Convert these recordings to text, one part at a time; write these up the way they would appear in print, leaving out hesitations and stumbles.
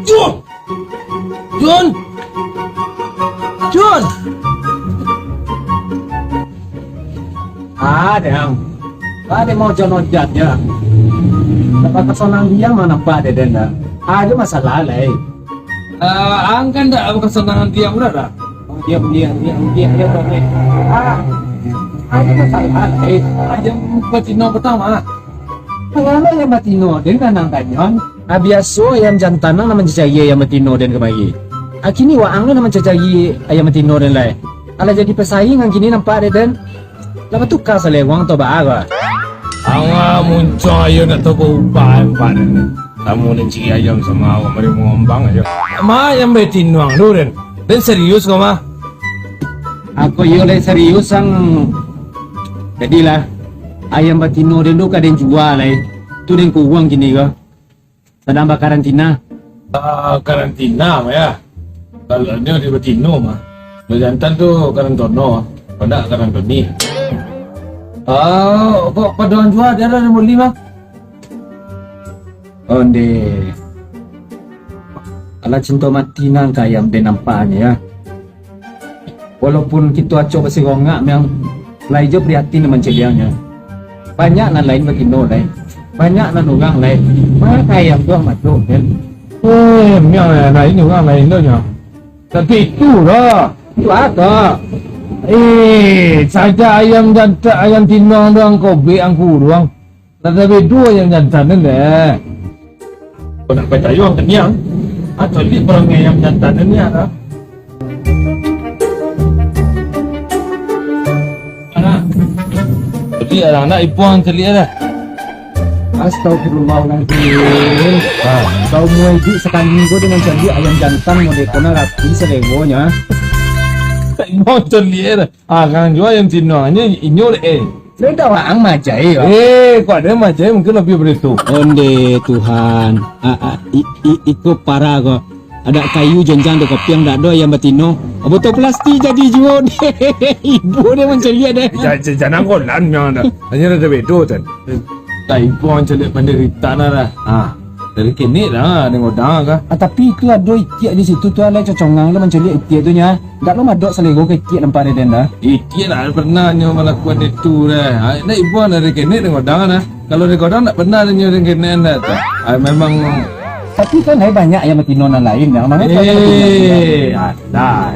Jun! Jun! Jun! Ada mau jono jatnya. Dapat kesonang dia mana Pak Deden dah. Ada masalah lah. Ang kan dah aku kesenangan dia udah dah. Dia. Ada masalah lah. Aja Batino pertama. Kalau yang Batino dan kanang kanyon. Biaso ayam jantanang naman jajagi ayam Batino dan kemari. Kini waang naman jajagi ayam Batino dan lain. Ala jadi pesaing ang kini nampak Deden. Lama tukar sa lewang to ba aga? Ang muncul ayo nak tahu upah Pak. Kamu dan cik ayam sama awak mari mengombang aja. Ma yang betin wang lu Den. Den serius kau mah? Aku le serius ang jadilah ayam Batino den do ka den jual tu den ku uang kini ka. Sedang karantina. Karantina mah ya. Kalau dia di Batino mah. Jantan tu karantono. Pada karantoni. Kok paduan jual dia ada nomor 5? Onde. Ala cinta mati nang kayam den nampaknya ya. Walaupun kita acok besi rongak yang lain je prihatin dengan celianya. Banyak nan lain Batino lain. Banyak nan orang lain. Mana kayam doang masuk kan. Miang lain orang lain tu nya. Tapi itu lah. Itu ada. Saja ayam jantan, ayam tinuang doang, kobe angku doang. Tapi dua ayam jantan ni deh. Kau nak percaya orang kenyang? Jadi orang ayam jantan ni ada. Anak, jadi anak ipuang celik ada. Astagfirullahaladzim. Kau mulai di sekali minggu dengan janji ayam jantan mau dekona rapi seregonya. Ipuang celik ada. Kan jual ayam tinuangnya inyol Beda waang majai. Kau ada macam mungkin lebih beritu. Onde Tuhan. Ikut parah kok. Ada kayu jenjang do kopi yang dak do ayam Batino. Botol plastik jadi jual. Ibu dia mencari ada. Jangan kau lan yang ada. Hanya ada bedo kan. Tak ipuang celik penderita lah. Dari kini lah tengok dah kah. Tapi itu ada itik di situ tu ada cocongang lo mencari itik tu nya. Dak lo madok selego ke itik nampak dia dah. Itik lah pernah nyo melakukan itu dah. Nak ipuang dari kini tengok dah lah. Kalau tengok dah tak pernah nyo dari kini dah. Memang. Tapi kan banyak ayam Batino nan lain yang mana ada.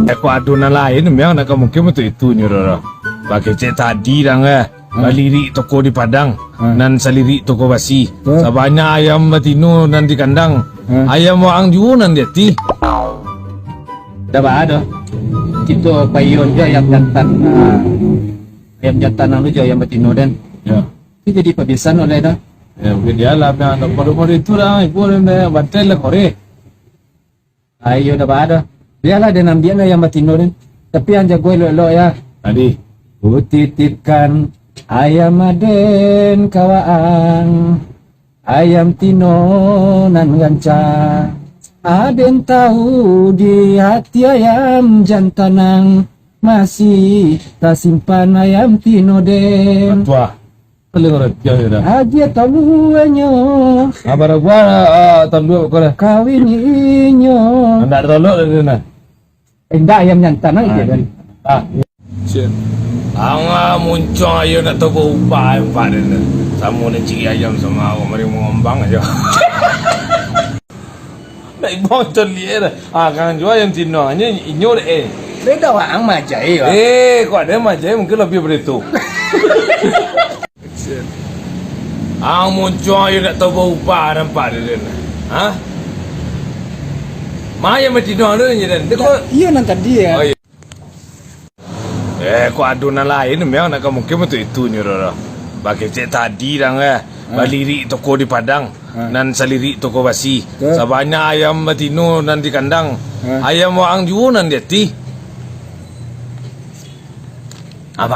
Aku adunan lain memang nak mungkin betul itu nyo dah. Pakai cek tadi dah ngah. Lirik toko di Padang nan salirik toko basi. Sabanya ayam Batino nan di kandang. Ayam waang juga nan dia ti. Dah ada. Kita payon je ayam jantan. Ayam jantan lu je ayam Batino dan. Ya. Itu jadi pebisan oleh dah. Ya, dia lah yang baru-baru itu lah ibu dia bantai lah kore. Ayo dah ada. Biarlah dia nambian ayam Batino dan. Tapi yang jago elok-elok ya. Tadi ku titipkan ayam aden kawaan, ayam Tino nan ganca. Aden tahu di hati ayam jantanang masih tak simpan ayam Tino den. tua. Paling orang dia dah. Aja taluanyo. Abang gua tanduk kau dah. Kawin inyo. Anda tolok dah na. Enggak ayam jantanang itu kan. Ang muncul ayo nak tahu upah Pak dia. Sama dengan cik ayam sama awak mari mengombang aja. Nak ibuang celik dah. Kan jual ayam tinuangnya inyol Beda waang majai. kau ada macam mungkin lebih beritu. Ang muncul ayo nak tahu upah nampak dia. Maya mesti doang dia dan. Iya nan tadi ya. Oh, iya. Kau adunan lain memang nak mungkin betul itu ni dah. Pakai cek tadi dah Lirik toko di Padang nan salirik toko basi. Sabanya ayam Batino nan di kandang. Ayam waang juga nan dia ti.